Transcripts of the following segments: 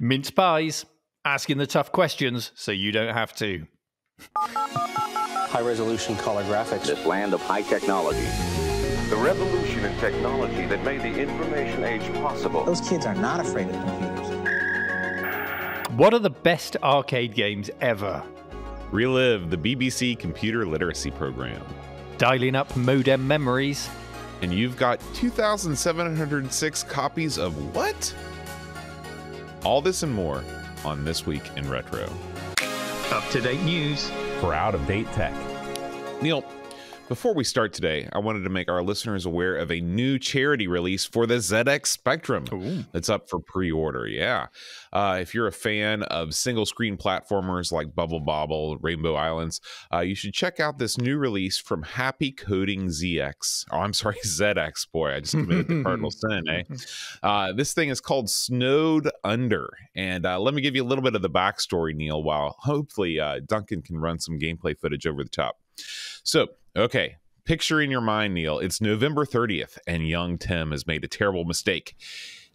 Mince Pies, asking the tough questions so you don't have to. High-resolution color graphics. This land of high technology. The revolution in technology that made the information age possible. Those kids are not afraid of computers. What are the best arcade games ever? Relive, the BBC Computer Literacy Program. Dialing up modem memories. And you've got 2,706 copies of what? All this and more on This Week in Retro. Up-to-date news. For out-of-date tech. Neil, before we start today, I wanted to make our listeners aware of a new charity release for the ZX Spectrum. Ooh. That's up for pre-order. Yeah. If you're a fan of single-screen platformers like Bubble Bobble, Rainbow Islands, you should check out this new release from Happy Coding ZX. Oh, I'm sorry, ZX. Boy, I just committed the cardinal sin, eh? This thing is called Snowed Under. And let me give you a little bit of the backstory, Neil, while hopefully Duncan can run some gameplay footage over the top. So, okay, picture in your mind, Neil, it's November 30th, and young Tim has made a terrible mistake.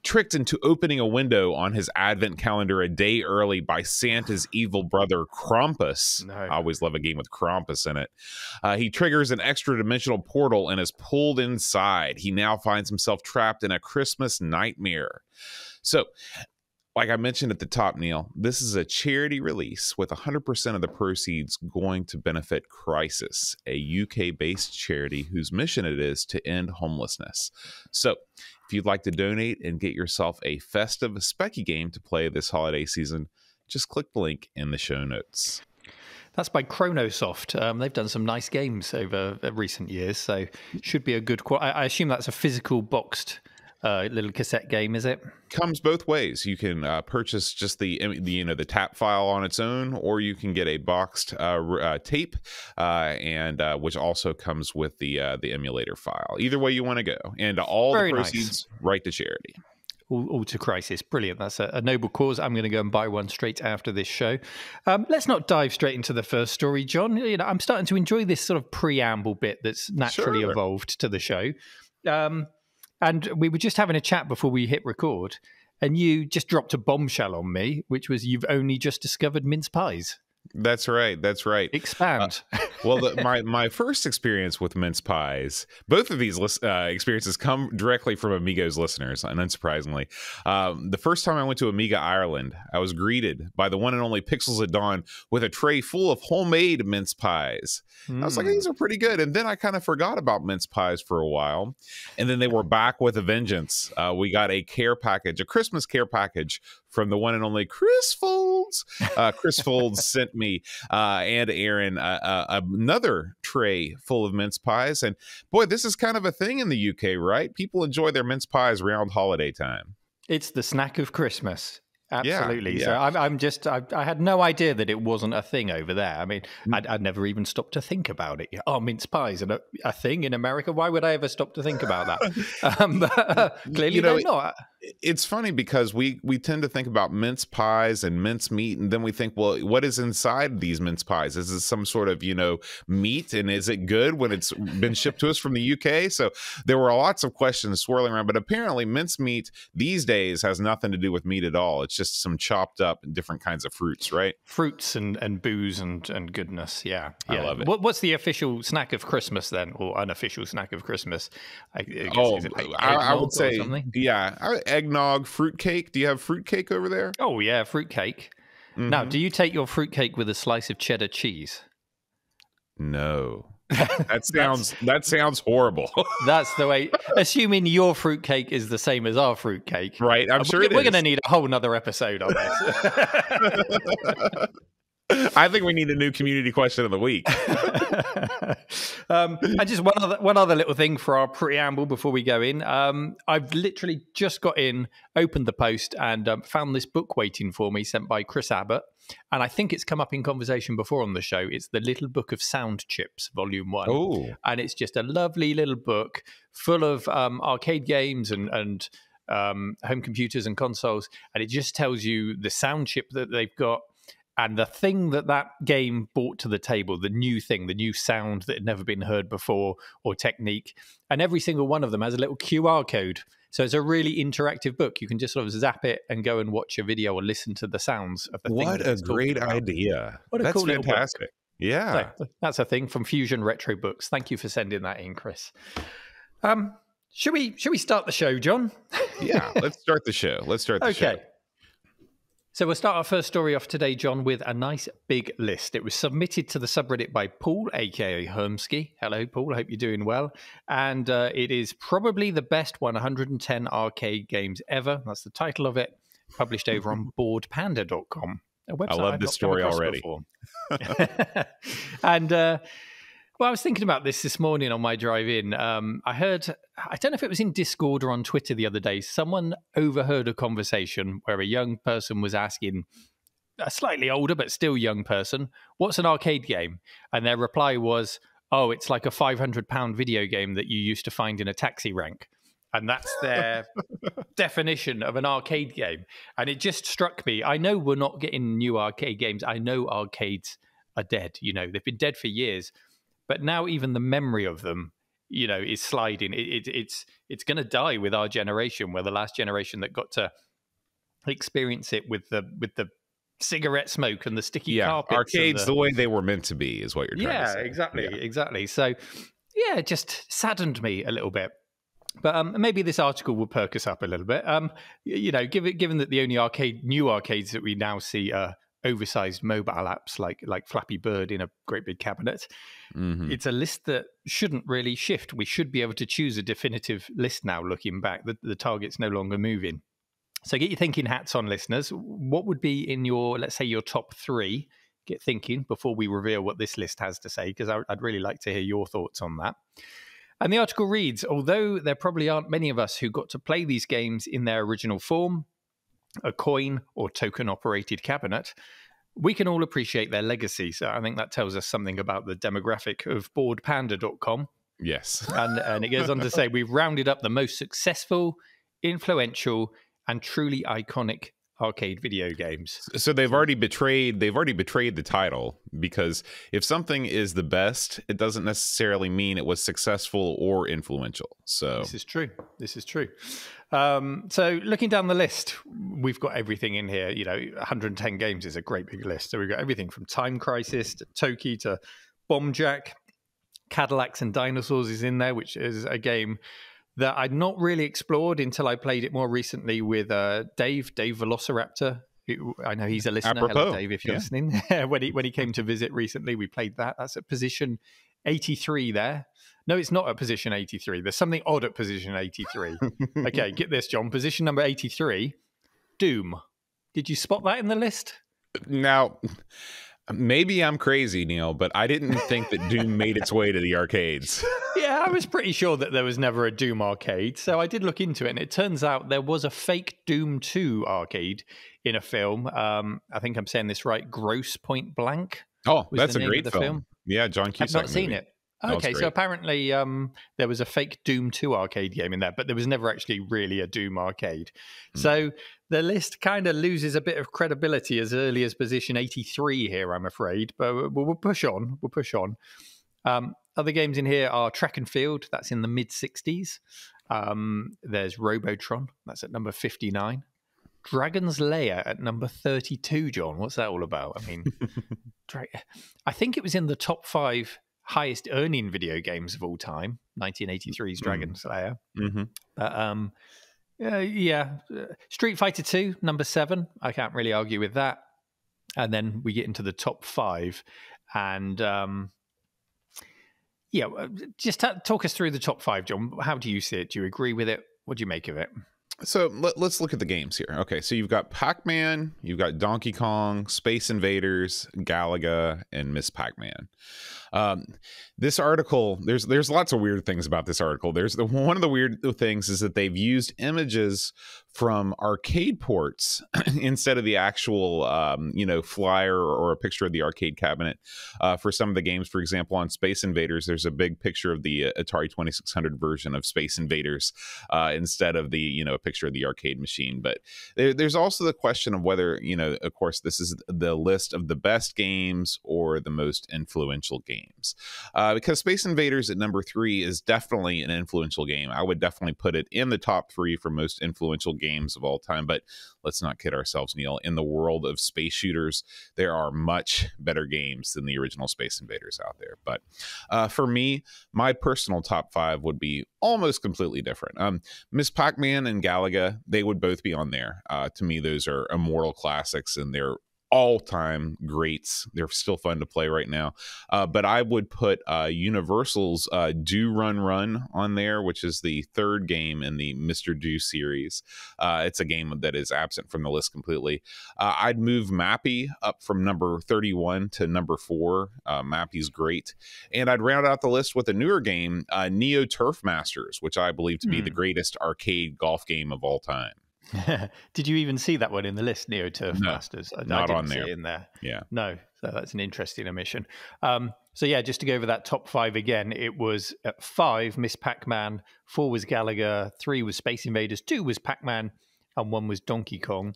Tricked into opening a window on his advent calendar a day early by Santa's evil brother, Krampus. No. I always love a game with Krampus in it. He triggers an extra-dimensional portal and is pulled inside. He now finds himself trapped in a Christmas nightmare. So, like I mentioned at the top, Neil, this is a charity release with 100% of the proceeds going to benefit Crisis, a UK-based charity whose mission it is to end homelessness. So if you'd like to donate and get yourself a festive specky game to play this holiday season, just click the link in the show notes. That's by Chronosoft. They've done some nice games over recent years, so should be a good quality. I assume that's a physical boxed little cassette game, is it? Comes both ways. You can purchase just the tap file on its own, or you can get a boxed tape, and which also comes with the emulator file. Either way you want to go, and all Very the proceeds right to charity. All to Crisis. Brilliant. That's a noble cause. I'm going to go and buy one straight after this show. Let's not dive straight into the first story, John. You know, I'm starting to enjoy this sort of preamble bit that's naturally evolved to the show. And we were just having a chat before we hit record, and you just dropped a bombshell on me, which was you've only just discovered mince pies. That's right. That's right. Expand. Well, my first experience with mince pies, both of these experiences come directly from Amigos listeners, and unsurprisingly. The first time I went to Amiga Ireland, I was greeted by the one and only Pixels at Dawn with a tray full of homemade mince pies. I was like, these are pretty good. And then I kind of forgot about mince pies for a while. And then they were back with a vengeance. We got a care package, a Christmas care package from the one and only Chris Folds. Chris Folds sent me and Aaron another tray full of mince pies. And boy, this is kind of a thing in the UK, right? People enjoy their mince pies around holiday time. It's the snack of Christmas. Absolutely. Yeah. So I had no idea that it wasn't a thing over there. I mean, I'd never even stopped to think about it. Oh, mince pies and a thing in America. Why would I ever stop to think about that? Clearly, they're not. It's funny because we tend to think about mince pies and mince meat, and then we think, well, what is inside these mince pies? Is it some sort of, meat, and is it good when it's been shipped to us from the UK? So there were lots of questions swirling around, but apparently mince meat these days has nothing to do with meat at all. It's just some chopped up different kinds of fruits, right? Fruits and booze and goodness. Yeah. I love it. What's the official snack of Christmas then, or unofficial snack of Christmas? I guess, is it like I would say, something? Yeah, eggnog, fruitcake. Do you have fruitcake over there? Oh yeah, fruitcake. Mm-hmm. Now, do you take your fruitcake with a slice of cheddar cheese? No. That sounds horrible. That's the way. Assuming your fruitcake is the same as our fruitcake, right? I'm sure we're going to need a whole nother episode on this. I think we need a new community question of the week. And just one other little thing for our preamble before we go in. I've literally just got in, opened the post, and found this book waiting for me, sent by Chris Abbott. And I think it's come up in conversation before on the show. It's the Little Book of Sound Chips, Volume 1. Oh. And it's just a lovely little book full of arcade games and home computers and consoles. And it just tells you the sound chip that they've got, And the thing that game brought to the table, the new thing, the new sound that had never been heard before, or technique, and every single one of them has a little QR code. So it's a really interactive book. You can just sort of zap it and go and watch a video or listen to the sounds of the thing. What a great idea. That's cool, fantastic. Yeah. So that's a thing from Fusion Retro Books. Thank you for sending that in, Chris. Should we start the show, John? Yeah, let's start the show. Let's start the show. Okay. So we'll start our first story off today, John, with a nice big list. It was submitted to the subreddit by Paul, a.k.a. Hermsky. Hello, Paul. Hope you're doing well. And it is probably the best 110 arcade games ever. That's the title of it. Published over on boardpanda.com. A website I love this story already. And well, I was thinking about this morning on my drive in. I heard, I don't know if it was in Discord or on Twitter the other day, someone overheard a conversation where a young person was asking a slightly older but still young person, what's an arcade game? And their reply was, oh, it's like a £500 video game that you used to find in a taxi rank. And that's their definition of an arcade game. And it just struck me. I know we're not getting new arcade games. I know arcades are dead. You know, they've been dead for years. But now even the memory of them, you know, is sliding. It's going to die with our generation. We're the last generation that got to experience it with the cigarette smoke and the sticky carpets. Arcades the way they were meant to be is what you're trying to say. Exactly. So, yeah, it just saddened me a little bit. But maybe this article will perk us up a little bit. You know, given that the only new arcades that we now see are oversized mobile apps like Flappy Bird in a great big cabinet. Mm-hmm. It's a list that shouldn't really shift. We should be able to choose a definitive list now, looking back. The target's no longer moving. So get your thinking hats on, listeners. What would be in your, let's say, your top 3? Get thinking before we reveal what this list has to say, because I'd really like to hear your thoughts on that. And the article reads, although there probably aren't many of us who got to play these games in their original form, a coin or token-operated cabinet, we can all appreciate their legacy. So I think that tells us something about the demographic of boardpanda.com. Yes. And it goes on to say, we've rounded up the most successful, influential, and truly iconic arcade video games. So they've already betrayed the title, because if something is the best, it doesn't necessarily mean it was successful or influential. So this is true. So looking down the list, we've got everything in here. You know, 110 games is a great big list. So we've got everything from Time Crisis to Toki to Bomb Jack. Cadillacs and Dinosaurs is in there, which is a game that I'd not really explored until I played it more recently with Dave Velociraptor. I know he's a listener. Apropos. Hello, Dave, if you're listening. when he came to visit recently, we played that. That's at position 83 there. No, it's not at position 83. There's something odd at position 83. Okay, get this, John. Position number 83, Doom. Did you spot that in the list? Now, maybe I'm crazy, Neil, but I didn't think that Doom made its way to the arcades. Yeah, I was pretty sure that there was never a Doom arcade, so I did look into it, and it turns out there was a fake Doom 2 arcade in a film. I think I'm saying this right, Gross Point Blank. Oh, that's a great film. Yeah, John Cusack. I've not seen it. Okay, so apparently there was a fake Doom 2 arcade game in there, but there was never actually really a Doom arcade. So the list kind of loses a bit of credibility as early as position 83 here, I'm afraid. But we'll push on. Other games in here are Track and Field. That's in the mid-60s. There's Robotron. That's at number 59. Dragon's Lair at number 32, John. What's that all about? I mean, I think it was in the top 5 highest earning video games of all time, 1983's Dragon's Lair. Mm-hmm. Street Fighter 2, number 7. I can't really argue with that. And then we get into the top 5. And just talk us through the top 5, John. How do you see it? Do you agree with it? What do you make of it? So let's look at the games here. Okay, so you've got Pac-Man, you've got Donkey Kong, Space Invaders, Galaga, and Miss Pac-Man. Um, this article, there's lots of weird things about this article. One of the weird things is that they've used images from arcade ports instead of the actual, flyer or a picture of the arcade cabinet for some of the games. For example, on Space Invaders, there's a big picture of the Atari 2600 version of Space Invaders instead of the, a picture of the arcade machine. But there's also the question of whether, of course, this is the list of the best games or the most influential games. Because Space Invaders at number 3 is definitely an influential game. I would definitely put it in the top 3 for most influential games of all time. But let's not kid ourselves, Neil. In the world of space shooters, there are much better games than the original Space Invaders out there. But for me, my personal top 5 would be almost completely different. Miss Pac-Man and Galaga, they would both be on there. To me, those are immortal classics, and they're all-time greats. They're still fun to play right now. But I would put Universal's Do Run Run on there, which is the 3rd game in the Mr. Do series. It's a game that is absent from the list completely. I'd move Mappy up from number 31 to number 4. Mappy's great. And I'd round out the list with a newer game, Neo Turf Masters, which I believe to be the greatest arcade golf game of all time. Did you even see that one in the list, Neo Turf Masters? Not I didn't on see there. it in there. Yeah. No, so that's an interesting omission. So yeah, just to go over that top 5 again, it was at 5, Miss Pac-Man, 4 was Galaga, 3 was Space Invaders, 2 was Pac-Man, and 1 was Donkey Kong.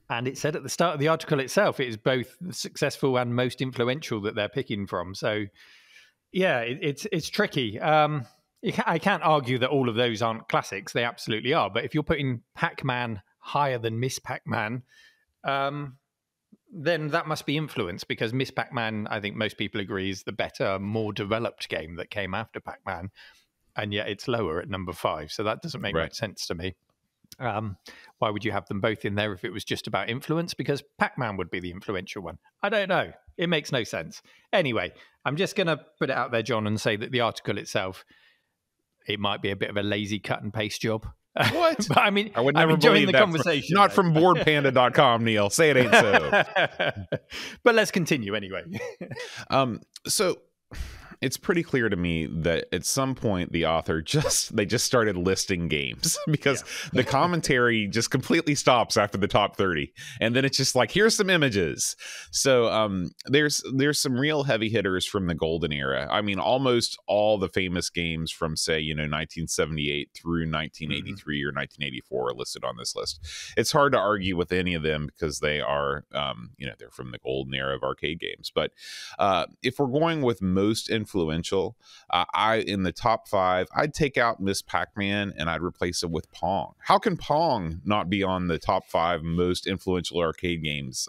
And it said at the start of the article itself, it is both successful and most influential that they're picking from. So yeah, it's tricky. I can't argue that all of those aren't classics. They absolutely are. But if you're putting Pac-Man higher than Miss Pac-Man, then that must be influence, because Miss Pac-Man, I think most people agree, is the better, more developed game that came after Pac-Man. And yet it's lower at number 5. So that doesn't make much sense to me. Why would you have them both in there if it was just about influence? Because Pac-Man would be the influential one. I don't know. It makes no sense. Anyway, I'm just going to put it out there, John, and say that the article itself, it might be a bit of a lazy cut and paste job. What? But I mean, I would never enjoying believe the that conversation. Not from boardpanda.com, Neil. Say it ain't so. But let's continue anyway. So it's pretty clear to me that at some point the author just started listing games because the commentary just completely stops after the top 30, and then it's just like, here's some images. So there's some real heavy hitters from the golden era. I mean, almost all the famous games from, say, 1978 through 1983 or 1984 are listed on this list. It's hard to argue with any of them because they are they're from the golden era of arcade games. But if we're going with most influential, in the top 5, I'd take out Miss Pac-Man and I'd replace it with Pong. How can Pong not be on the top 5 most influential arcade games?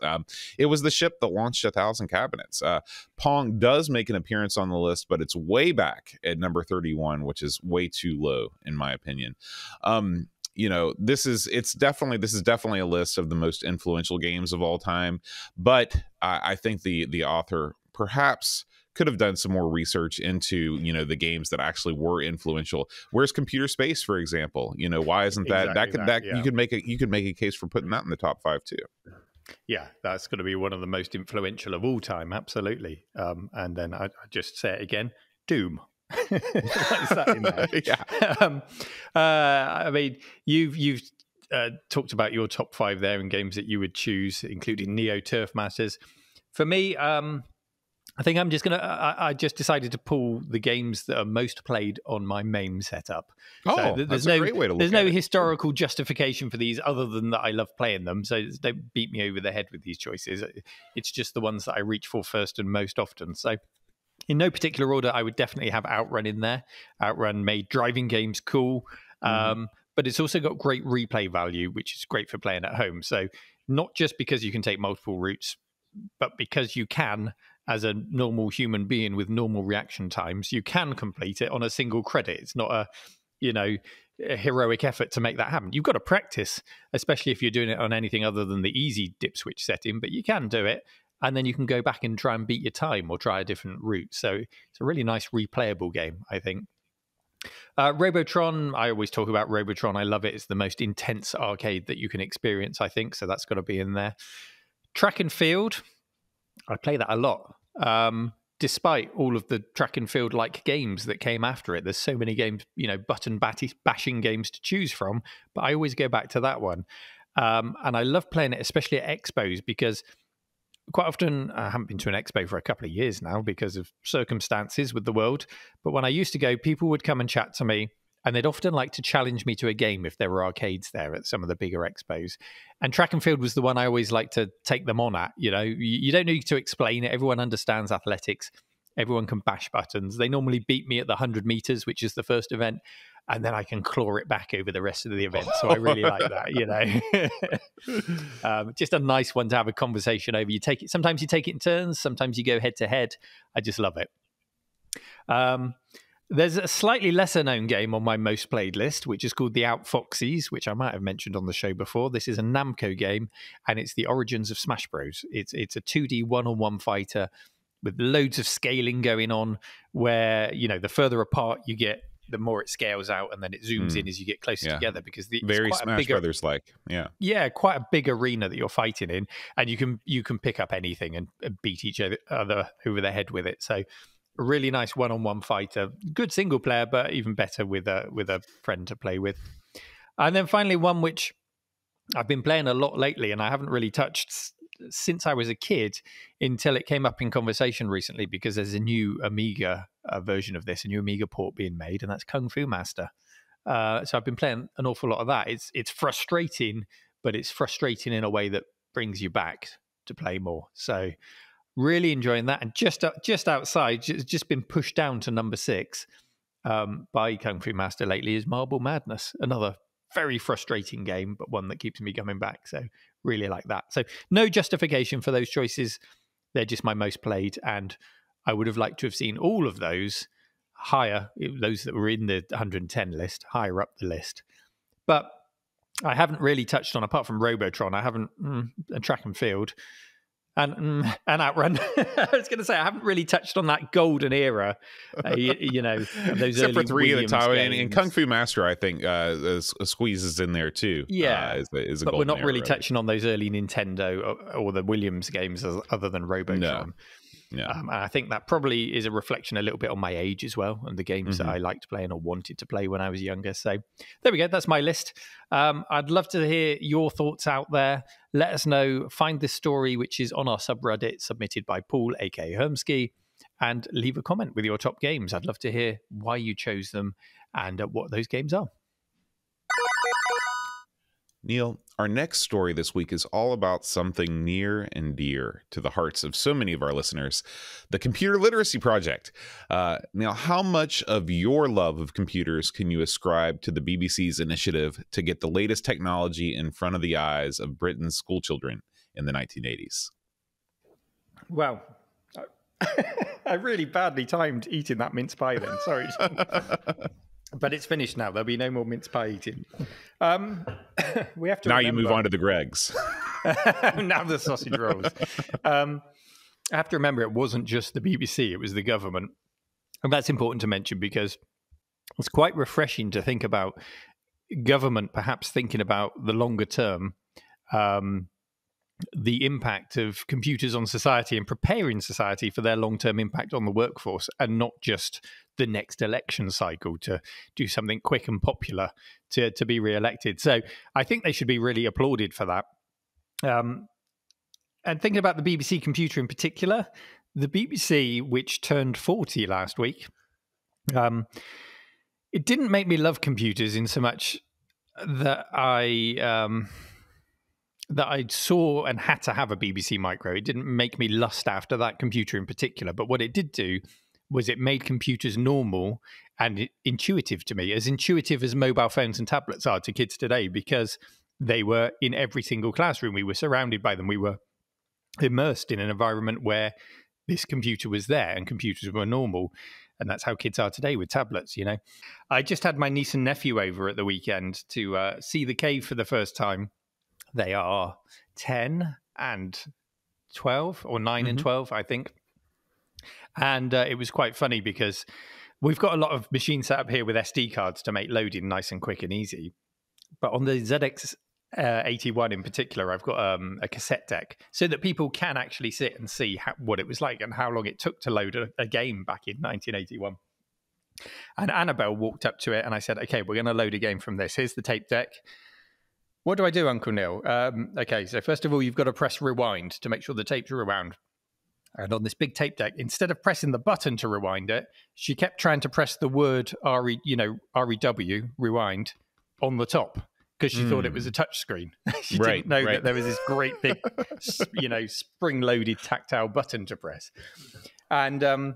It was the ship that launched 1,000 cabinets. Pong does make an appearance on the list, but it's way back at number 31, which is way too low in my opinion. This is definitely a list of the most influential games of all time, but I think the author perhaps could have done some more research into the games that actually were influential. Where's Computer Space, for example? Why isn't that you could make a case for putting that in the top 5 too. Yeah, that's going to be one of the most influential of all time, absolutely. And then I just say it again, Doom. What is that in there? Yeah. I mean, you've talked about your top 5 there in games that you would choose, including Neo Turf Masters. For me, I think I just decided to pull the games that are most played on my MAME setup. Oh, so that's a great way to look There's at no it. historical justification for these other than that I love playing them. So don't beat me over the head with these choices. It's just the ones that I reach for first and most often. So in no particular order, I would definitely have Outrun in there. Outrun made driving games cool, but it's also got great replay value, which is great for playing at home. So not just because you can take multiple routes, but because you can, as a normal human being with normal reaction times, you can complete it on a single credit. It's not a heroic effort to make that happen. You've got to practice, especially if you're doing it on anything other than the easy dip switch setting, but you can do it. And then you can go back and try and beat your time or try a different route. So it's a really nice replayable game, I think. Robotron, I always talk about Robotron. I love it. It's the most intense arcade that you can experience, I think. So that's got to be in there. Track and Field, I play that a lot. despite all of the track and field like games that came after it, there's so many games, button bashing games to choose from, but I always go back to that one. And I love playing it, especially at expos, because quite often, I haven't been to an expo for a couple of years now because of circumstances with the world. But when I used to go, people would come and chat to me, and they'd often like to challenge me to a game if there were arcades there at some of the bigger expos. And track and field was the one I always like to take them on at. You don't need to explain it. Everyone understands athletics. Everyone can bash buttons. They normally beat me at the 100 meters, which is the first event. And then I can claw it back over the rest of the event. So I really like that, just a nice one to have a conversation over. Sometimes you take it in turns. Sometimes you go head to head. I just love it. There's a slightly lesser known game on my most played list, which is called The Outfoxies, which I might have mentioned on the show before. This is a Namco game, and it's the origins of Smash Bros. It's a 2D one-on-one fighter with loads of scaling going on, where, the further apart you get, the more it scales out, and then it zooms in as you get closer together, because very Smash Brothers like. Yeah, quite a big arena that you're fighting in, and you can pick up anything and beat each other over the head with it. So a really nice one-on-one fighter, good single player, but even better with a friend to play with. And then finally, one which I've been playing a lot lately, and I haven't really touched since I was a kid until it came up in conversation recently, because there's a new Amiga version of this, a new Amiga port being made, and that's Kung Fu Master. So I've been playing an awful lot of that. It's frustrating, but it's frustrating in a way that brings you back to play more. So really enjoying that. And just outside, just been pushed down to number 6 by Kung Fu Master lately, is Marble Madness, another very frustrating game, but one that keeps me coming back. So really like that. So no justification for those choices. They're just my most played, and I would have liked to have seen all of those higher, those that were in the 110 list, higher up the list. But I haven't really touched on, apart from Robotron, I haven't, track and field, and Outrun. I was going to say, I haven't really touched on that golden era, those except for 3 Williams of the time, games. and Kung Fu Master, I think, squeezes in there too. Yeah, is a but we're not golden really era, touching on those early Nintendo or the Williams games other than Robotron. No. Yeah. And I think that probably is a reflection a little bit on my age as well, and the games that I liked playing or wanted to play when I was younger. So there we go. That's my list. I'd love to hear your thoughts out there. Let us know. Find this story, which is on our subreddit, submitted by Paul, aka Hermsky, and leave a comment with your top games. I'd love to hear why you chose them and what those games are. Neil, our next story this week is all about something near and dear to the hearts of so many of our listeners, the Computer Literacy Project. Now, how much of your love of computers can you ascribe to the BBC's initiative to get the latest technology in front of the eyes of Britain's schoolchildren in the 1980s? Well, I really badly timed eating that mince pie then. Sorry. But it's finished now. There'll be no more mince pie eating. We have to. Now you move on to the Gregs. Now the sausage rolls. I have to remember, it wasn't just the BBC; it was the government, and that's important to mention because it's quite refreshing to think about government perhaps thinking about the longer term, the impact of computers on society and preparing society for their long-term impact on the workforce, and not just the next election cycle to do something quick and popular to be re-elected. So I think they should be really applauded for that. And thinking about the BBC computer in particular, the BBC, which turned 40 last week, it didn't make me love computers in so much that I saw and had to have a BBC Micro. It didn't make me lust after that computer in particular. But what it did do was it made computers normal and intuitive to me, as intuitive as mobile phones and tablets are to kids today, because they were in every single classroom. We were surrounded by them. We were immersed in an environment where this computer was there and computers were normal. And that's how kids are today with tablets, you know. I just had my niece and nephew over at the weekend to see The Cave for the first time. They are 10 and 12, or 9 and 12, I think. And it was quite funny because we've got a lot of machines set up here with SD cards to make loading nice and quick and easy. But on the ZX 81 in particular, I've got a cassette deck so that people can actually sit and see what it was like and how long it took to load a game back in 1981. And Annabelle walked up to it and I said, okay, we're going to load a game from this. Here's the tape deck. What do I do, Uncle Neil? Okay, so first of all, you've got to press rewind to make sure the tape's rewound. And on this big tape deck, instead of pressing the button to rewind it, she kept trying to press the word REW, rewind, on the top because she thought it was a touch screen. She didn't know that there was this great big, spring-loaded tactile button to press. And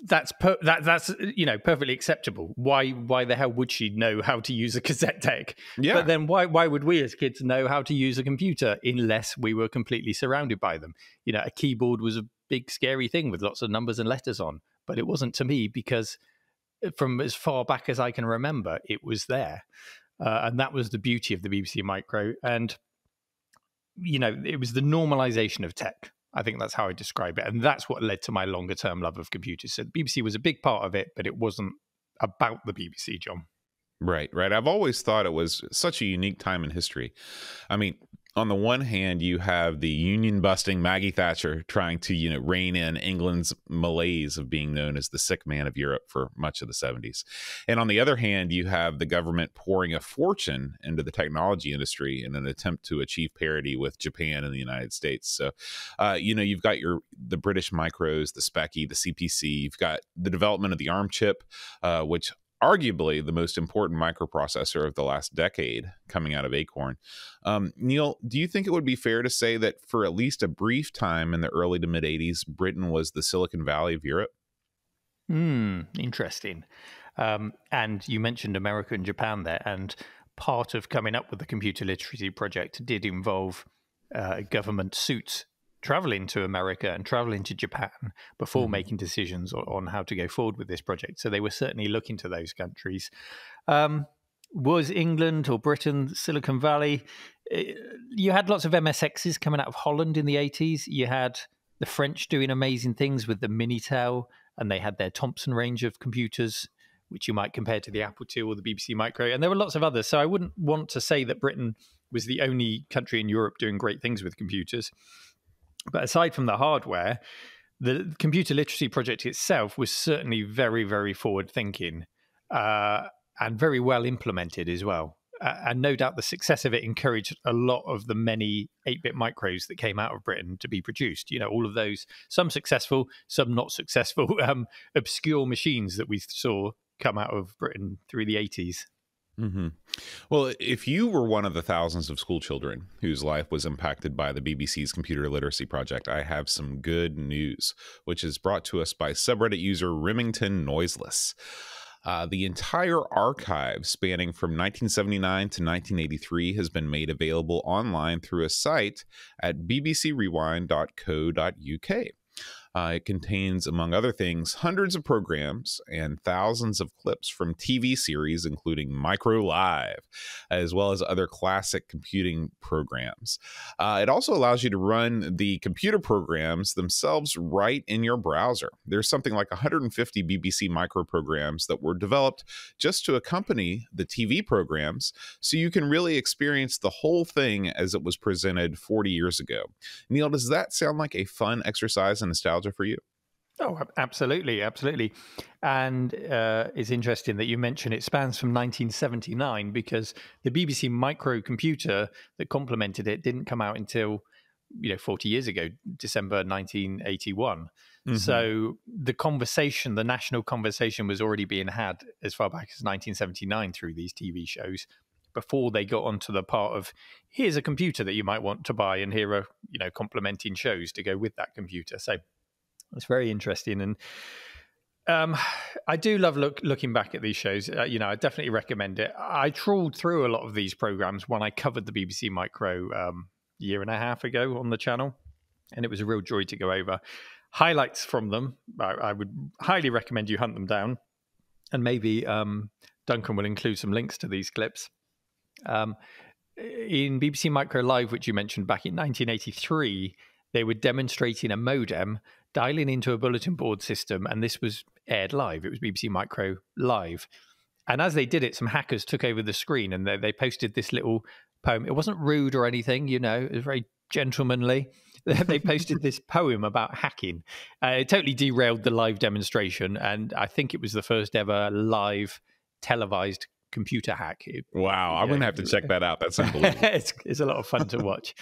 that's perfectly acceptable. Why the hell would she know how to use a cassette deck? Yeah. But then why would we as kids know how to use a computer unless we were completely surrounded by them? A keyboard was a big scary thing with lots of numbers and letters on, but it wasn't to me because from as far back as I can remember, it was there. And that was the beauty of the BBC Micro. And, it was the normalization of tech. I think that's how I describe it. And that's what led to my longer term love of computers. So the BBC was a big part of it, but it wasn't about the BBC, John. Right. I've always thought it was such a unique time in history. I mean, on the one hand, you have the union-busting Maggie Thatcher trying to, rein in England's malaise of being known as the sick man of Europe for much of the 70s. And on the other hand, you have the government pouring a fortune into the technology industry in an attempt to achieve parity with Japan and the United States. So, you've got the British micros, the Speccy, the CPC. You've got the development of the ARM chip, which arguably the most important microprocessor of the last decade coming out of Acorn. Neil, do you think it would be fair to say that for at least a brief time in the early to mid 80s, Britain was the Silicon Valley of Europe? Interesting. And you mentioned America and Japan there, and part of coming up with the computer literacy project did involve government suits traveling to America and traveling to Japan before making decisions on how to go forward with this project. So they were certainly looking to those countries. Was England or Britain Silicon Valley? You had lots of MSXs coming out of Holland in the 80s. You had the French doing amazing things with the Minitel, and they had their Thomson range of computers, which you might compare to the Apple II or the BBC Micro. And there were lots of others. So I wouldn't want to say that Britain was the only country in Europe doing great things with computers. But aside from the hardware, the computer literacy project itself was certainly very, very forward-thinking and very well implemented as well. And no doubt the success of it encouraged a lot of the many 8-bit micros that came out of Britain to be produced. All of those, some successful, some not successful, obscure machines that we saw come out of Britain through the 80s. Mm-hmm. Well, if you were one of the thousands of school children whose life was impacted by the BBC's computer literacy project, I have some good news, which is brought to us by subreddit user Remington Noiseless. The entire archive spanning from 1979 to 1983 has been made available online through a site at bbcrewind.co.uk. It contains, among other things, hundreds of programs and thousands of clips from TV series, including Micro Live, as well as other classic computing programs. It also allows you to run the computer programs themselves right in your browser. There's something like 150 BBC Micro programs that were developed just to accompany the TV programs, so you can really experience the whole thing as it was presented 40 years ago. Neil, does that sound like a fun exercise in nostalgia for you? Oh, absolutely. And it's interesting that you mention it spans from 1979 because the BBC microcomputer that complemented it didn't come out until 40 years ago, December 1981. Mm-hmm. So the national conversation was already being had as far back as 1979 through these TV shows, before they got onto the part of, here's a computer that you might want to buy, and here are complementing shows to go with that computer. So it's very interesting, and I do love looking back at these shows. I definitely recommend it. I trawled through a lot of these programs when I covered the BBC Micro year and a half ago on the channel, and it was a real joy to go over highlights from them. I would highly recommend you hunt them down, and maybe Duncan will include some links to these clips. In BBC Micro Live, which you mentioned back in 1983, they were demonstrating a modem dialing into a bulletin board system, and this was aired live. It was BBC Micro Live. And as they did it, some hackers took over the screen and they posted this little poem. It wasn't rude or anything, you know, it was very gentlemanly. They posted this poem about hacking. It totally derailed the live demonstration. And I think it was the first ever live televised computer hack. Wow. I'm going to have to check that out. That's unbelievable. It's a lot of fun to watch.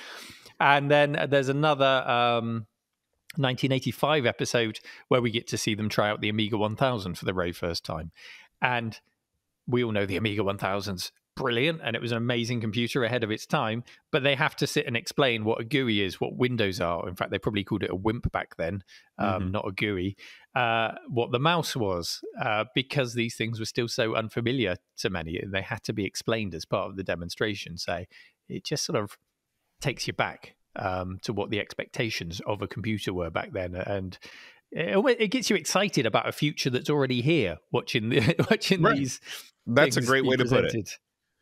And then there's another 1985 episode where we get to see them try out the Amiga 1000 for the very first time. And we all know the Amiga 1000's brilliant, and it was an amazing computer ahead of its time, but they have to sit and explain what a GUI is, what Windows are. In fact, they probably called it a WIMP back then, not a GUI, what the mouse was, because these things were still so unfamiliar to many. They had to be explained as part of the demonstration. So it just sort of takes you back to what the expectations of a computer were back then. And it gets you excited about a future that's already here, watching these. That's a great way to put it.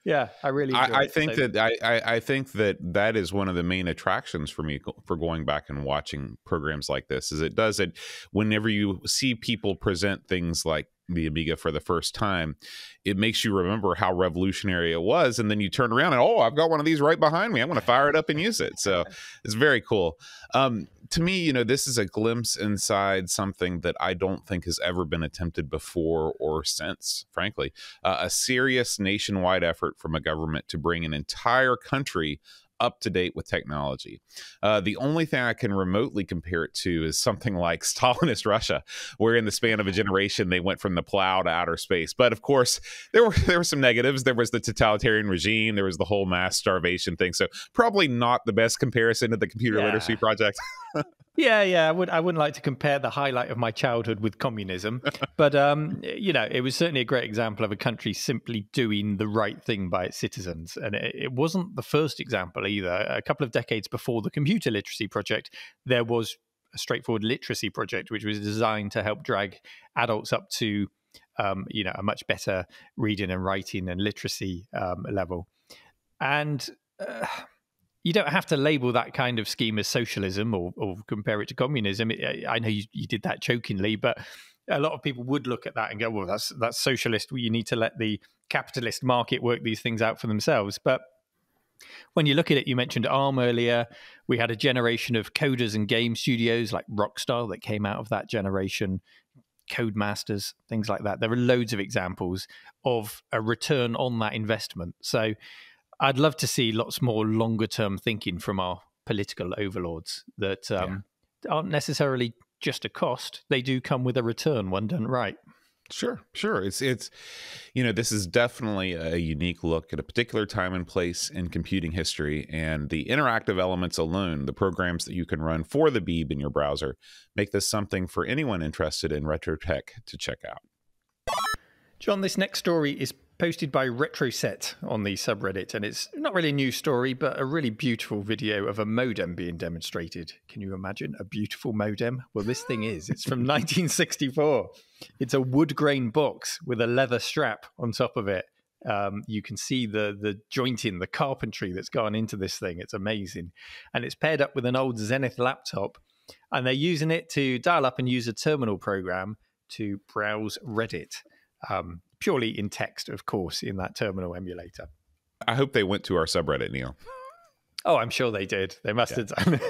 Yeah, I really. I think that is one of the main attractions for me for going back and watching programs like this. Is it does it whenever you see people present things like the Amiga for the first time, it makes you remember how revolutionary it was, and then you turn around and I've got one of these right behind me. I'm going to fire it up and use it. So it's very cool. To me, this is a glimpse inside something that I don't think has ever been attempted before or since, frankly. A serious nationwide effort from a government to bring an entire country up to date with technology. The only thing I can remotely compare it to is something like Stalinist Russia, where in the span of a generation they went from the plow to outer space. But of course, there were some negatives. There was the totalitarian regime. There was the whole mass starvation thing. So probably not the best comparison to the computer literacy project. Yeah. I wouldn't like to compare the highlight of my childhood with communism, but it was certainly a great example of a country simply doing the right thing by its citizens. And it wasn't the first example either. A couple of decades before the computer literacy project, there was a straightforward literacy project, which was designed to help drag adults up to a much better reading and writing and literacy level. And you don't have to label that kind of scheme as socialism or compare it to communism. I know you did that jokingly, but a lot of people would look at that and go, well, that's socialist. You need to let the capitalist market work these things out for themselves. But when you look at it, you mentioned ARM earlier. We had a generation of coders and game studios like Rockstar that came out of that generation, Codemasters, things like that. There are loads of examples of a return on that investment. So I'd love to see lots more longer-term thinking from our political overlords that aren't necessarily just a cost. They do come with a return when done right. Sure. It's this is definitely a unique look at a particular time and place in computing history, and the interactive elements alone, the programs that you can run for the Beeb in your browser, make this something for anyone interested in retro tech to check out. John, this next story is posted by RetroSet on the subreddit, and it's not really a new story, but a really beautiful video of a modem being demonstrated. Can you imagine a beautiful modem? Well, this thing is. It's from 1964. It's a wood grain box with a leather strap on top of it. You can see the jointing, the carpentry that's gone into this thing. It's amazing. And it's paired up with an old Zenith laptop, and they're using it to dial up and use a terminal program to browse Reddit. Purely in text, of course, in that terminal emulator. I hope they went to our subreddit, Neil. Oh, I'm sure they did. They must have done.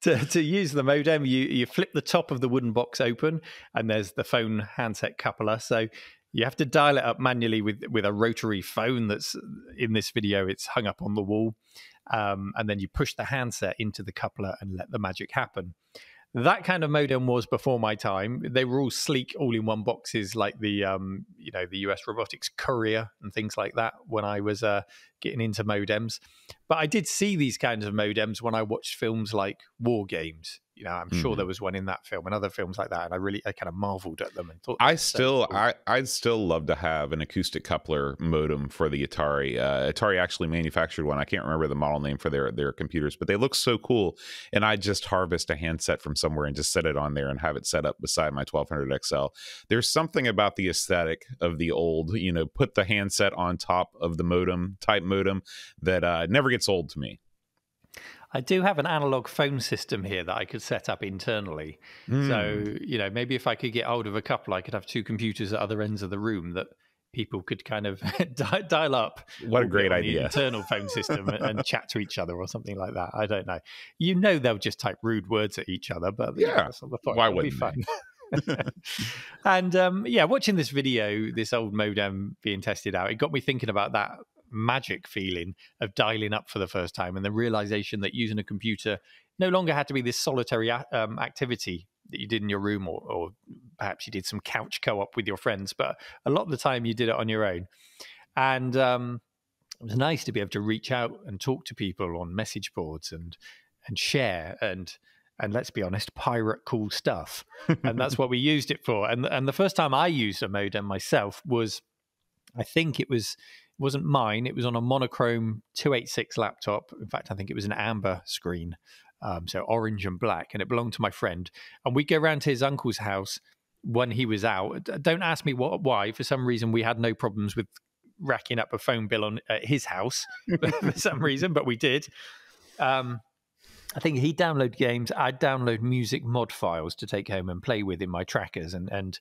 To use the modem, you flip the top of the wooden box open, and there's the phone handset coupler. So you have to dial it up manually with a rotary phone that's in this video. It's hung up on the wall. And then you push the handset into the coupler and let the magic happen. That kind of modem was before my time. They were all sleek, all-in-one boxes like the US Robotics Courier and things like that when I was getting into modems. But I did see these kinds of modems when I watched films like War Games. I'm sure there was one in that film and other films like that, and I kind of marveled at them and thought I'd still love to have an acoustic coupler modem for the Atari. Atari actually manufactured one. I can't remember the model name for their computers, but they look so cool. And I just harvest a handset from somewhere and just set it on there and have it set up beside my 1200 XL. There's something about the aesthetic of the old, put the handset on top of the modem type modem that never gets old to me. I do have an analog phone system here that I could set up internally. So, maybe if I could get hold of a couple, I could have two computers at other ends of the room that people could kind of dial up. What a great on idea. The internal phone system and chat to each other or something like that. I don't know. They'll just type rude words at each other, but that's not the point. Why It'll wouldn't be fun. And watching this video, this old modem being tested out, it got me thinking about that magic feeling of dialing up for the first time and the realization that using a computer no longer had to be this solitary activity that you did in your room, or perhaps you did some couch co-op with your friends, but a lot of the time you did it on your own. And it was nice to be able to reach out and talk to people on message boards and share and let's be honest, pirate cool stuff. And that's what we used it for. And the first time I used a modem myself was, I think it wasn't mine. It was on a monochrome 286 laptop. In fact, I think it was an amber screen. So orange and black, and it belonged to my friend. And we'd go around to his uncle's house when he was out. Don't ask me why. For some reason, we had no problems with racking up a phone bill at his house for some reason, but we did. I think he'd download games. I'd download music mod files to take home and play with in my trackers and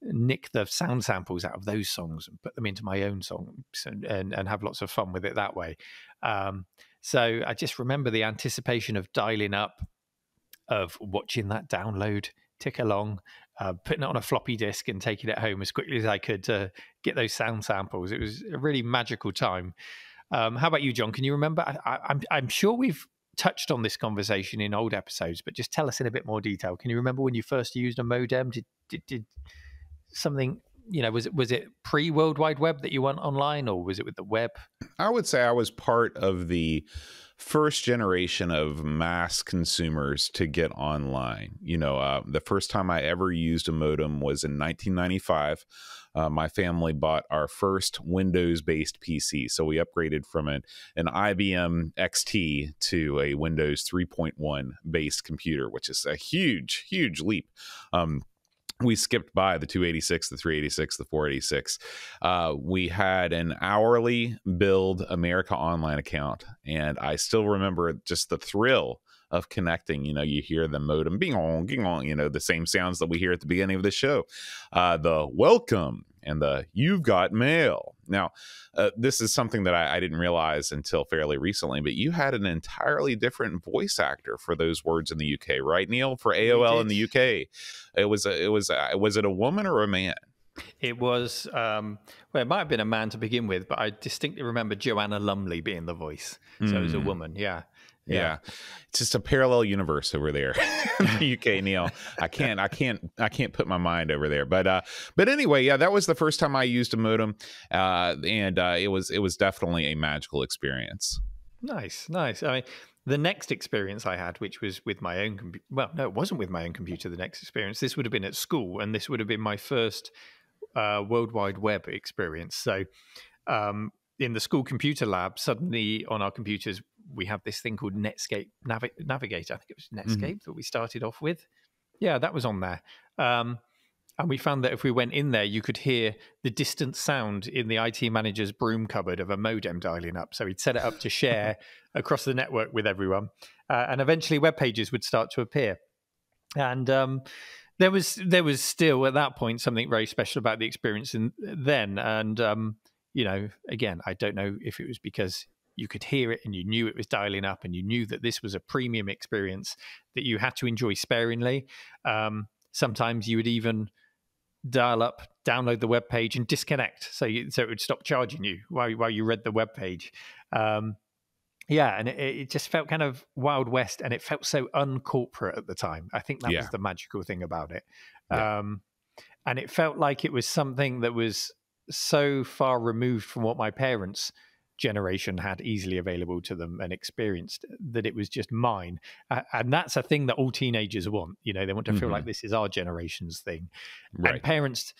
nick the sound samples out of those songs and put them into my own songs and have lots of fun with it that way. So I just remember the anticipation of dialing up, of watching that download tick along, putting it on a floppy disk and taking it home as quickly as I could to get those sound samples. It was a really magical time. How about you, John? Can you remember? I'm sure we've touched on this conversation in old episodes, but just tell us in a bit more detail. Can you remember when you first used a modem? Did something... was it pre-World Wide Web that you went online, or was it with the web? I would say I was part of the first generation of mass consumers to get online. The first time I ever used a modem was in 1995. My family bought our first Windows-based PC. So we upgraded from an IBM XT to a Windows 3.1 based computer, which is a huge, huge leap. We skipped by the 286, the 386, the 486. We had an hourly billed America Online account, and I still remember just the thrill of connecting. You hear the modem bing on, ging on, the same sounds that we hear at the beginning of the show. The welcome and the you've got mail. Now, this is something that I didn't realize until fairly recently, but you had an entirely different voice actor for those words in the UK, right, Neil? For AOL in the UK, was it a woman or a man? It was, it might have been a man to begin with, but I distinctly remember Joanna Lumley being the voice. So it was a woman, yeah. It's just a parallel universe over there in the UK, Neil. I can't put my mind over there. But anyway, that was the first time I used a modem, and it was definitely a magical experience. Nice. I mean, the next experience I had, which was with my own computer. Well, no, it wasn't with my own computer. The next experience, this would have been at school, and this would have been my first World Wide Web experience. So, in the school computer lab, suddenly on our computers, we have this thing called Netscape Navigator. I think it was Netscape that we started off with. Yeah, that was on there. And we found that if we went in there, you could hear the distant sound in the IT manager's broom cupboard of a modem dialing up. So he'd set it up to share across the network with everyone. And eventually web pages would start to appear. And there was still at that point something very special about the experience then. And, again, I don't know if it was because you could hear it and you knew it was dialing up and you knew that this was a premium experience that you had to enjoy sparingly. Sometimes you would even dial up, download the web page and disconnect. So it would stop charging you while you read the web page. And it just felt kind of Wild West, and it felt so uncorporate at the time. I think that was the magical thing about it. And it felt like it was something that was so far removed from what my parents' generation had easily available to them and experienced, that it was just mine. And that's a thing that all teenagers want. They want to feel like this is our generation's thing. Right. And parents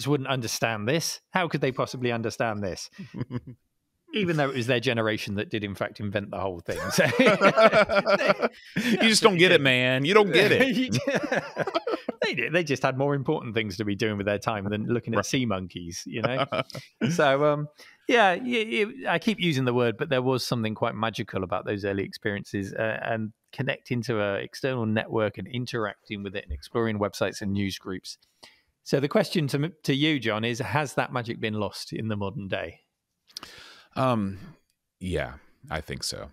wouldn't understand this. How could they possibly understand this? Even though it was their generation that did in fact invent the whole thing. So you just don't get it, man. You don't get it. They did. They just had more important things to be doing with their time than looking at sea monkeys, So, I keep using the word, but there was something quite magical about those early experiences and connecting to an external network and interacting with it and exploring websites and news groups. So the question to you, John, is: has that magic been lost in the modern day? Yeah, I think so.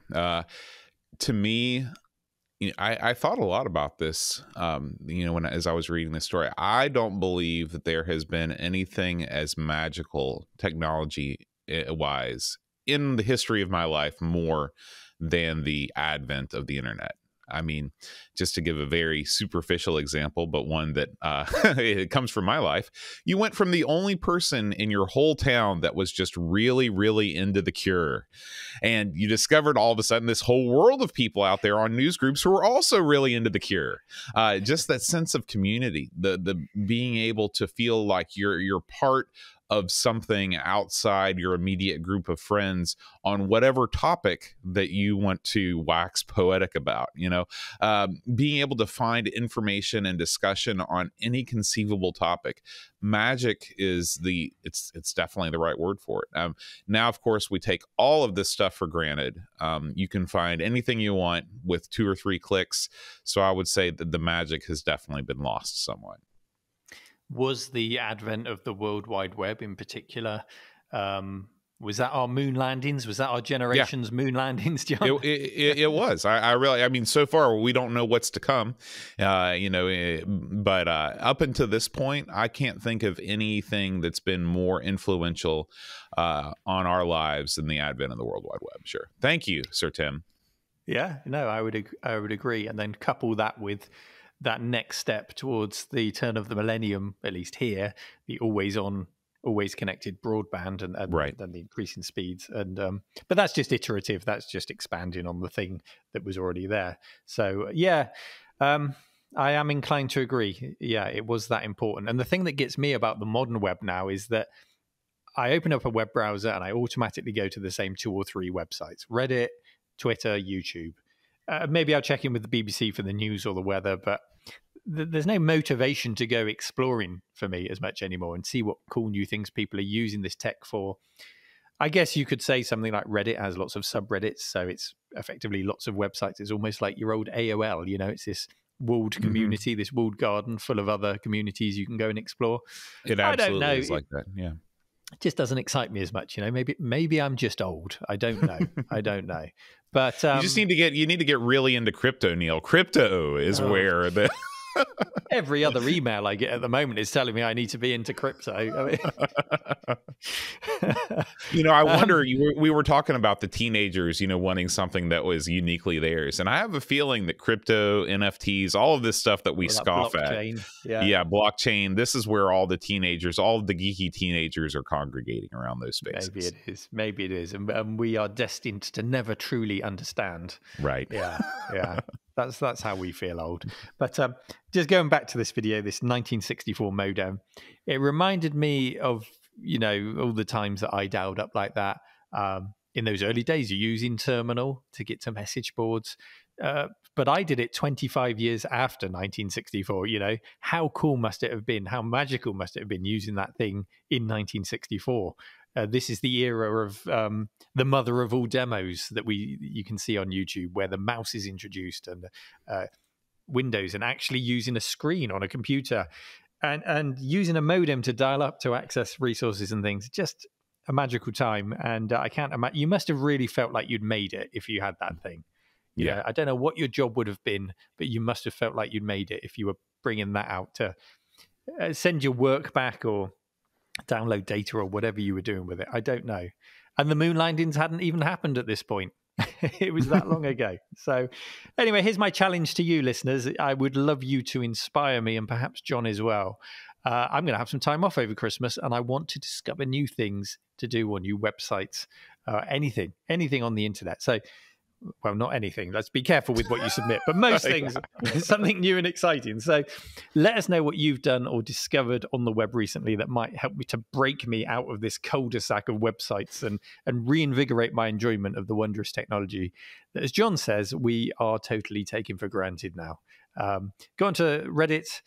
To me, I thought a lot about this. As I was reading this story, I don't believe that there has been anything as magical technology wise in the history of my life more than the advent of the internet. I mean, just to give a very superficial example, but one that it comes from my life, you went from the only person in your whole town that was just really, really into The Cure, and you discovered all of a sudden this whole world of people out there on news groups who are also really into The Cure. Just that sense of community, the being able to feel like you're part of something outside your immediate group of friends on whatever topic that you want to wax poetic about, being able to find information and discussion on any conceivable topic. Magic is it's definitely the right word for it. Now, of course, we take all of this stuff for granted. You can find anything you want with 2 or 3 clicks. So I would say that the magic has definitely been lost somewhat. Was the advent of the World Wide Web in particular, was that our moon landings? Was that our generation's moon landings, John? It was. I mean, so far we don't know what's to come, but up until this point, I can't think of anything that's been more influential on our lives than the advent of the World Wide Web. Sure. Thank you, Sir Tim. Yeah, no, I would agree. And then couple that with that next step towards the turn of the millennium, at least here, the always on, always connected broadband and right. then the increasing speeds. And but that's just iterative. That's just expanding on the thing that was already there. So yeah, I am inclined to agree. Yeah, it was that important. And the thing that gets me about the modern web now is that I open up a web browser and I automatically go to the same 2 or 3 websites: Reddit, Twitter, YouTube. Maybe I'll check in with the BBC for the news or the weather, but there's no motivation to go exploring for me as much anymore and see what cool new things people are using this tech for. I guess you could say something like Reddit has lots of subreddits, so it's effectively lots of websites. It's almost like your old AOL, it's this walled community, this walled garden full of other communities you can go and explore. It absolutely is like that, yeah. It just doesn't excite me as much, maybe I'm just old. I don't know. I don't know. But you just need to get really into crypto, Neil. Crypto is where the every other email I get at the moment is telling me I need to be into crypto. I wonder, we were talking about the teenagers, wanting something that was uniquely theirs. And I have a feeling that crypto, NFTs, all of this stuff that we scoff at. Yeah, blockchain. This is where all the teenagers, all of the geeky teenagers are congregating around those spaces. Maybe it is. And we are destined to never truly understand. Right. Yeah. That's how we feel old. But just going back to this video, this 1964 modem, it reminded me of, all the times that I dialed up like that. In those early days, you're using terminal to get to message boards. But I did it 25 years after 1964. How cool must it have been? How magical must it have been using that thing in 1964? This is the era of the mother of all demos that you can see on YouTube, where the mouse is introduced and Windows, and actually using a screen on a computer and using a modem to dial up to access resources and things. Just a magical time. And I can't imagine, you must have really felt like you'd made it if you had that thing. Yeah. I don't know what your job would have been, but you must have felt like you'd made it if you were bringing that out to send your work back or download data or whatever you were doing with it. I don't know. And the moon landings hadn't even happened at this point. It was that long ago. So anyway, here's my challenge to you, listeners. I would love you to inspire me, and perhaps John as well. I'm going to have some time off over Christmas, and I want to discover new things to do, or new websites, anything on the internet. So, well, not anything. Let's be careful with what you submit, but most things, something new and exciting. So let us know what you've done or discovered on the web recently that might help me to break me out of this cul-de-sac of websites and reinvigorate my enjoyment of the wondrous technology that, as John says, we are totally taking for granted now. Go onto Reddit,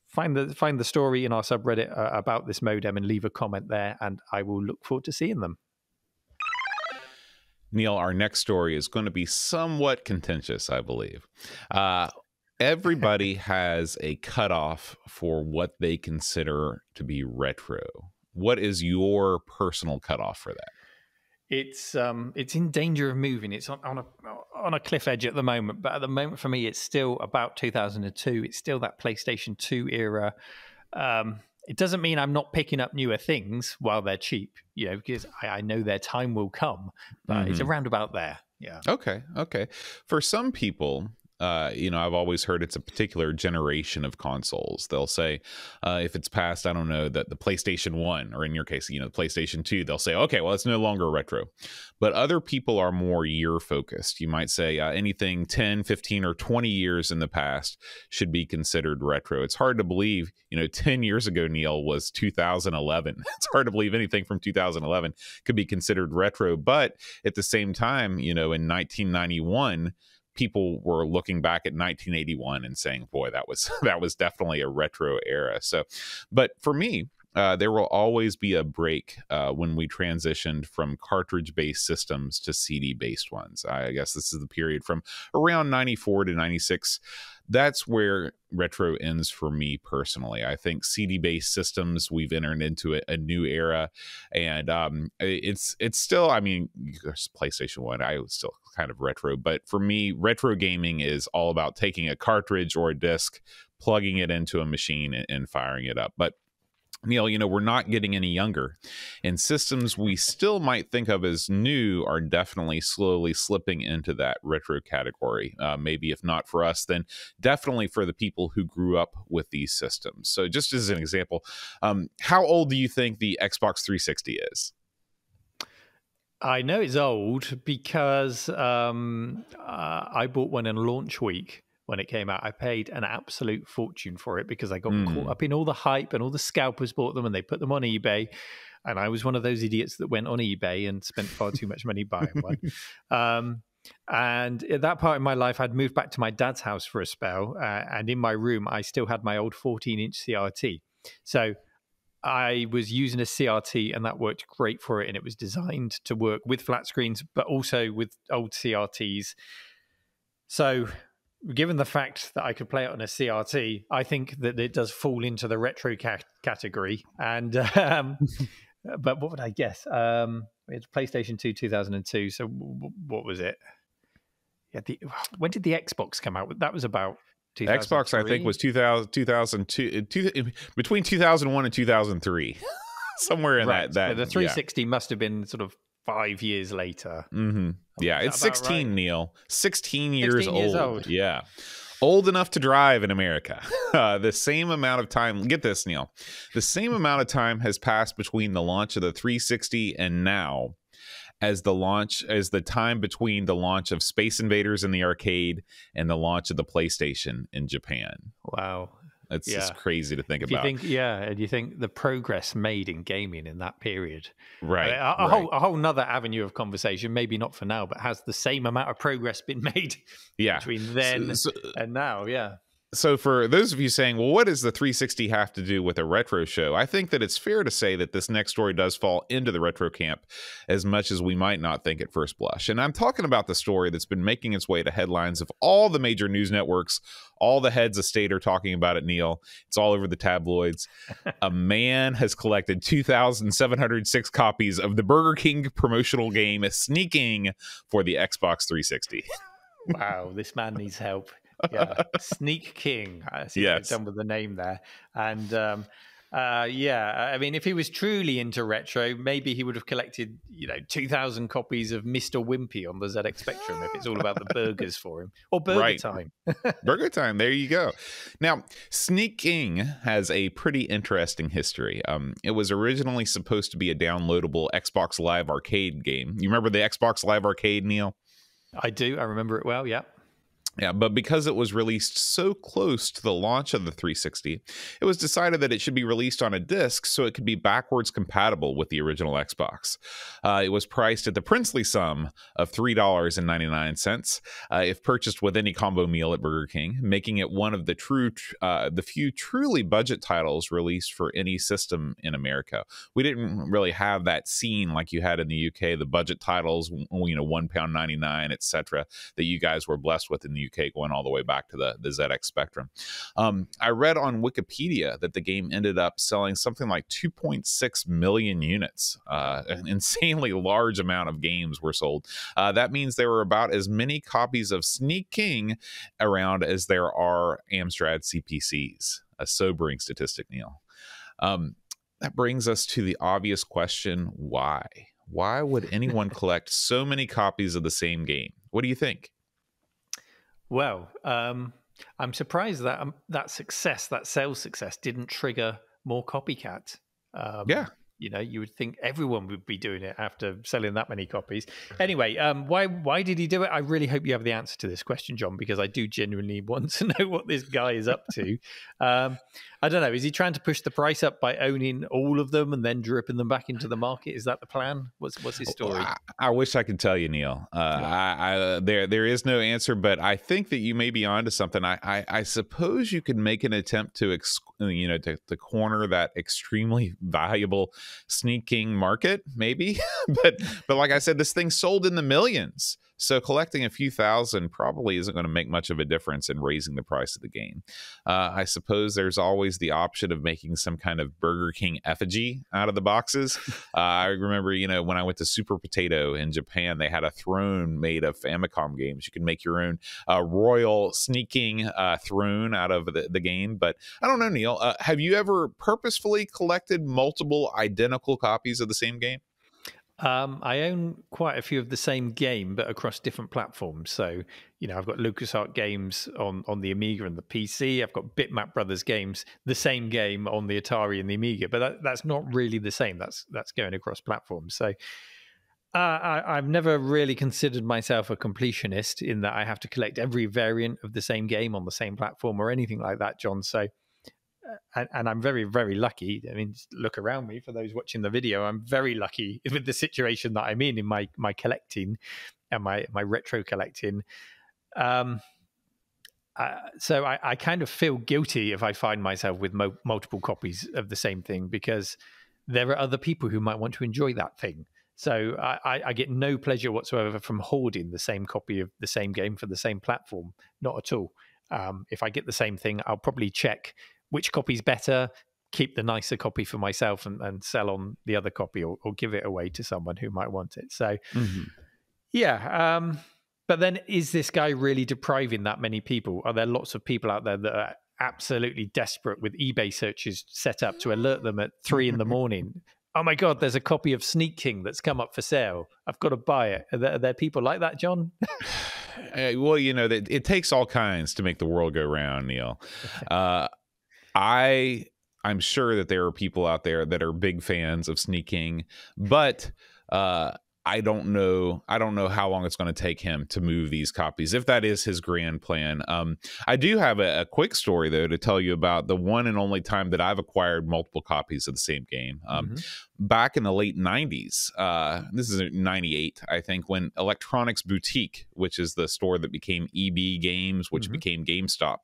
find the story in our subreddit about this modem and leave a comment there, and I will look forward to seeing them. Neil, our next story is going to be somewhat contentious, I believe. everybody has a cutoff for what they consider to be retro. What is your personal cutoff for that? It's in danger of moving. It's on a cliff edge at the moment, but at the moment for me, it's still about 2002. It's still that PlayStation 2 era. It doesn't mean I'm not picking up newer things while they're cheap, because I know their time will come, but it's around about there. Yeah. Okay. For some people, I've always heard it's a particular generation of consoles. They'll say, if it's past, I don't know, the PlayStation 1, or in your case, the PlayStation 2, they'll say, okay, well, it's no longer retro. But other people are more year focused. You might say anything 10, 15, or 20 years in the past should be considered retro. It's hard to believe, 10 years ago, Neil, was 2011. It's hard to believe anything from 2011 could be considered retro. But at the same time, in 1991, people were looking back at 1981 and saying, boy, that was definitely a retro era. So, but for me, there will always be a break when we transitioned from cartridge-based systems to CD-based ones. I guess this is the period from around 94 to 96. That's where retro ends for me personally. I think CD-based systems, we've entered into a new era, and it's still, PlayStation 1, I was still kind of retro, but for me, retro gaming is all about taking a cartridge or a disc, plugging it into a machine and firing it up. But Neil, we're not getting any younger, and systems we still might think of as new are definitely slowly slipping into that retro category. Maybe if not for us, then definitely for the people who grew up with these systems. So just as an example, how old do you think the Xbox 360 is? I know it's old because I bought one in launch week. When it came out, I paid an absolute fortune for it because I got caught up in all the hype, and all the scalpers bought them and they put them on eBay. And I was one of those idiots that went on eBay and spent far too much money buying one. And at that part in my life, I'd moved back to my dad's house for a spell. And in my room, I still had my old 14-inch CRT. So I was using a CRT, and that worked great for it. And it was designed to work with flat screens, but also with old CRTs. So given the fact that I could play it on a CRT, I think that it does fall into the retro category. And but what would I guess? It's PlayStation 2, 2002. So what was it? Yeah, when did the Xbox come out? That was about 2003. Xbox, I think, was 2002, between 2001 and 2003, somewhere in that. So the 360 must have been sort of 5 years later. Yeah, it's 16, right? Neil. 16 years old. Yeah. Old enough to drive in America. The same amount of time, get this, Neil. The same amount of time has passed between the launch of the 360 and now as the time between the launch of Space Invaders in the arcade and the launch of the PlayStation in Japan. Wow. It's just crazy to think about. And you think the progress made in gaming in that period, right? A whole nother avenue of conversation, maybe not for now, but has the same amount of progress been made between then and now? Yeah. So for those of you saying, well, what does the 360 have to do with a retro show? I think that it's fair to say that this next story does fall into the retro camp as much as we might not think at first blush. And I'm talking about the story that's been making its way to headlines of all the major news networks. All the heads of state are talking about it, Neil. It's all over the tabloids. A man has collected 2,706 copies of the Burger King promotional game Sneaking for the Xbox 360. Wow, this man needs help. Yeah, Sneak King. I see what they've done with the name there. And I mean, if he was truly into retro, maybe he would have collected, 2,000 copies of Mr. Wimpy on the ZX Spectrum if it's all about the burgers for him. Or Burger Time. Burger Time, there you go. Now, Sneak King has a pretty interesting history. It was originally supposed to be a downloadable Xbox Live Arcade game. You remember the Xbox Live Arcade, Neil? I do. I remember it well, yeah. Yeah, but because it was released so close to the launch of the 360, it was decided that it should be released on a disc so it could be backwards compatible with the original Xbox. It was priced at the princely sum of $3.99 if purchased with any combo meal at Burger King, making it one of the few truly budget titles released for any system in America. We didn't really have that scene like you had in the UK, the budget titles, £1.99, etc., that you guys were blessed with in the the UK, going all the way back to the ZX Spectrum. I read on Wikipedia that the game ended up selling something like 2.6 million units. An insanely large amount of games were sold. That means there were about as many copies of Sneak King around as there are Amstrad CPCs. A sobering statistic, Neil. That brings us to the obvious question: why? Why would anyone collect so many copies of the same game? What do you think? Well, I'm surprised that that sales success, didn't trigger more copycats. Yeah. You know, you would think everyone would be doing it after selling that many copies. Anyway, why did he do it? I really hope you have the answer to this question, John, because I do genuinely want to know what this guy is up to. I don't know. Is he trying to push the price up by owning all of them and then dripping them back into the market? Is that the plan? What's his story? I wish I could tell you, Neil. There is no answer, but I think that you may be onto something. I suppose you could make an attempt to to corner that extremely valuable Sneak King market, maybe. but like I said, this thing sold in the millions. So collecting a few thousand probably isn't going to make much of a difference in raising the price of the game. I suppose there's always the option of making some kind of Burger King effigy out of the boxes. I remember, when I went to Super Potato in Japan, they had a throne made of Famicom games. You can make your own royal sneaking throne out of the game. But I don't know, Neil, have you ever purposefully collected multiple identical copies of the same game? I own quite a few of the same game, but across different platforms. So, I've got LucasArts games on the Amiga and the PC. I've got Bitmap Brothers games, the same game on the Atari and the Amiga, but that's not really the same. That's going across platforms. So I've never really considered myself a completionist in that I have to collect every variant of the same game on the same platform or anything like that, John. So and I'm very, very lucky. I mean, look around me for those watching the video. I'm very lucky with the situation that I'm in my collecting and my retro collecting. So I kind of feel guilty if I find myself with multiple copies of the same thing, because there are other people who might want to enjoy that thing. So I get no pleasure whatsoever from hoarding the same copy of the same game for the same platform. Not at all. If I get the same thing, I'll probably check which copy's better, keep the nicer copy for myself and sell on the other copy or give it away to someone who might want it. So, yeah. But then is this guy really depriving that many people? Are there lots of people out there that are absolutely desperate with eBay searches set up to alert them at 3 a.m? Oh my God, there's a copy of Sneak King that's come up for sale. I've got to buy it. Are there people like that, John? Well, it takes all kinds to make the world go round, Neil. I'm sure that there are people out there that are big fans of Sneak King, but I don't know how long it's going to take him to move these copies, if that is his grand plan. I do have a quick story, though, to tell you about the one and only time that I've acquired multiple copies of the same game. Back in the late 90s, this is 98, I think, when Electronics Boutique, which is the store that became EB Games, which became GameStop,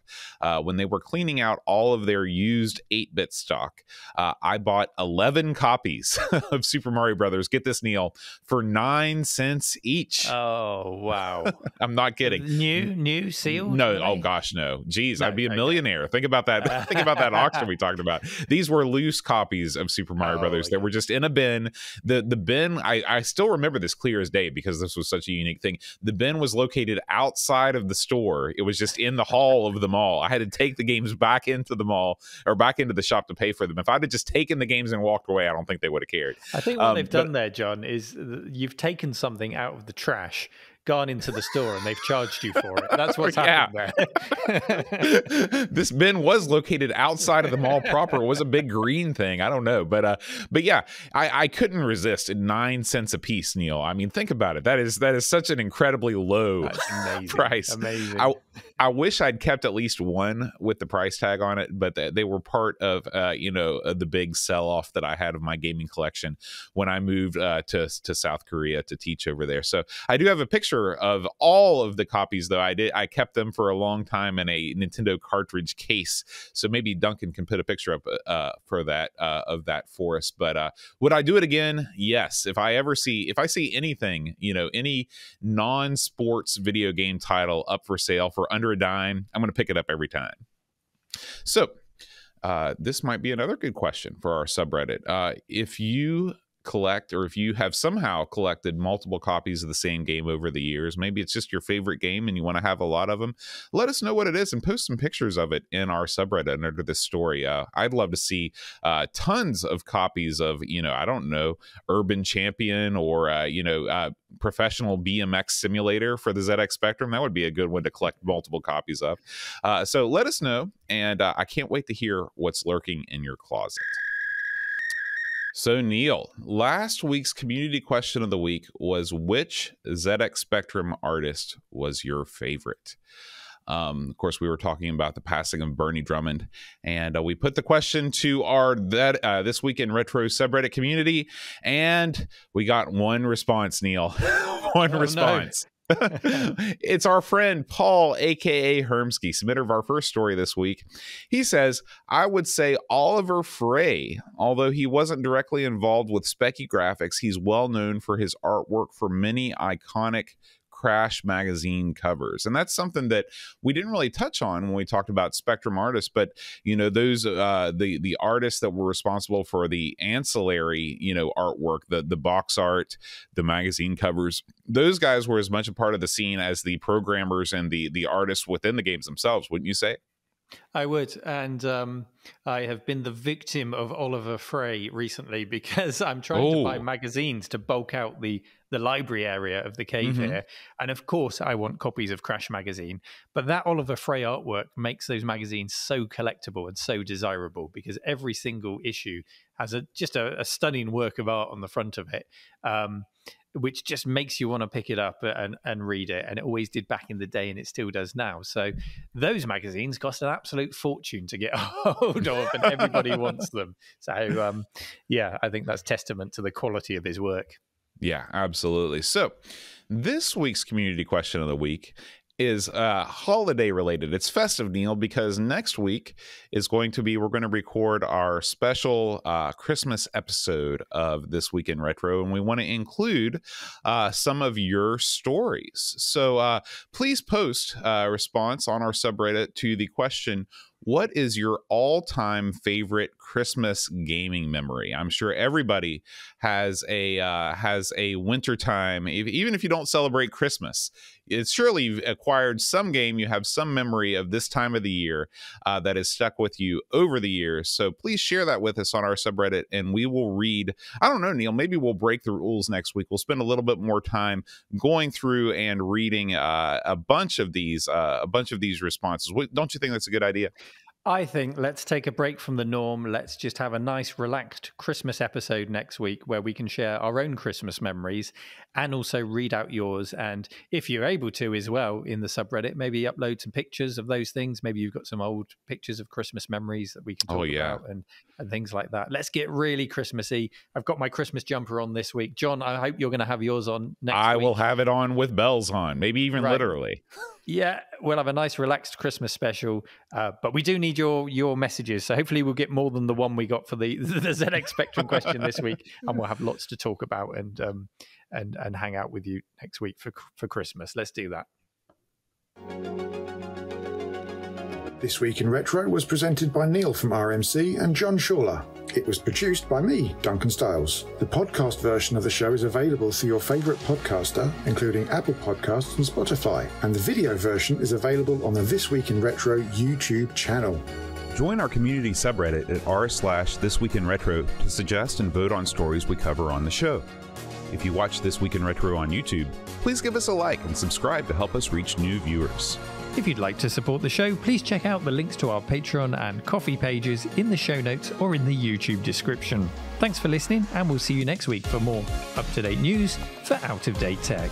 when they were cleaning out all of their used 8-bit stock, I bought 11 copies of Super Mario Brothers. Get this, Neil, for 9 cents each. Oh, wow. I'm not kidding. New sealed? No. Oh gosh, no. Geez, I'd be a millionaire. Think about that. Think about that auction we talked about. These were loose copies of Super Mario Brothers that were just in a bin. The bin, I still remember this clear as day because this was such a unique thing. The bin was located outside of the store. It was just in the hall of the mall. I had to take the games back into the mall or back into the shop to pay for them. If I'd have just taken the games and walked away, I don't think they would have cared. I think what they've done there, John, is you've taken something out of the trash, gone into the store, and they've charged you for it. That's what's happened there. This bin was located outside of the mall proper. It was a big green thing. I don't know, but yeah, I couldn't resist at 9 cents a piece, Neil. I mean, think about it. That is such an incredibly low price. Amazing. I wish I'd kept at least one with the price tag on it, but they were part of, the big sell-off that I had of my gaming collection when I moved to South Korea to teach over there. So I do have a picture of all of the copies, though. I kept them for a long time in a Nintendo cartridge case. So maybe Duncan can put a picture up for that of that for us. But would I do it again? Yes. If I see anything, any non-sports video game title up for sale for under a dime, I'm going to pick it up every time. So this might be another good question for our subreddit. If you collect, or if you have somehow collected multiple copies of the same game over the years, maybe it's just your favorite game and you want to have a lot of them, let us know what it is and post some pictures of it in our subreddit under this story. I'd love to see tons of copies of, I don't know, Urban Champion or, Professional BMX Simulator for the ZX Spectrum. That would be a good one to collect multiple copies of. So let us know, and I can't wait to hear what's lurking in your closet. So, Neil, last week's community question of the week was, which ZX Spectrum artist was your favorite? Of course, we were talking about the passing of Bernie Drummond, and we put the question to our This Week in Retro subreddit community, and we got one response, Neil. One response. No. It's our friend Paul, aka Hermsky, submitter of our first story this week. He says, I would say Oliver Frey. Although he wasn't directly involved with Specky graphics, he's well known for his artwork for many iconic Crash magazine covers, and that's something that we didn't really touch on when we talked about Spectrum artists. But those the artists that were responsible for the ancillary artwork, the box art, the magazine covers, those guys were as much a part of the scene as the programmers and the artists within the games themselves, wouldn't you say? I would, and I have been the victim of Oliver Frey recently because I'm trying to buy magazines to bulk out the library area of the cave here. And of course, I want copies of Crash magazine. But that Oliver Frey artwork makes those magazines so collectible and so desirable because every single issue has just a stunning work of art on the front of it. Which just makes you want to pick it up and read it. And it always did back in the day, and it still does now. So those magazines cost an absolute fortune to get hold of, and everybody wants them. So, I think that's testament to the quality of his work. Yeah, absolutely. So this week's community question of the week is holiday related. It's festive, Neil, because next week is we're going to record our special Christmas episode of This Week in Retro, and we want to include some of your stories. So please post a response on our subreddit to the question, what is your all-time favorite Christmas gaming memory? I'm sure everybody has a wintertime, even if you don't celebrate Christmas. It's surely you've acquired some game, you have some memory of this time of the year that has stuck with you over the years. So please share that with us on our subreddit, and we will read. I don't know, Neil, maybe we'll break the rules next week. We'll spend a little bit more time going through and reading a bunch of these responses. Don't you think that's a good idea? I think let's take a break from the norm. Let's just have a nice, relaxed Christmas episode next week where we can share our own Christmas memories and also read out yours. And if you're able to as well in the subreddit, maybe upload some pictures of those things. Maybe you've got some old pictures of Christmas memories that we can talk about and things like that. Let's get really Christmassy. I've got my Christmas jumper on this week. John, I hope you're going to have yours on next week. I will have it on with bells on, maybe even literally. Yeah, we'll have a nice relaxed Christmas special, but we do need your messages. So hopefully we'll get more than the one we got for the ZX Spectrum question this week, and we'll have lots to talk about and hang out with you next week for Christmas. Let's do that. This Week in Retro was presented by Neil from RMC and John Shawler. It was produced by me, Duncan Stiles. The podcast version of the show is available through your favourite podcaster, including Apple Podcasts and Spotify, and the video version is available on the This Week in Retro YouTube channel. Join our community subreddit at r/thisweekinretro to suggest and vote on stories we cover on the show. If you watch This Week in Retro on YouTube, please give us a like and subscribe to help us reach new viewers. If you'd like to support the show, please check out the links to our Patreon and Ko-fi pages in the show notes or in the YouTube description. Thanks for listening, and we'll see you next week for more up-to-date news for out-of-date tech.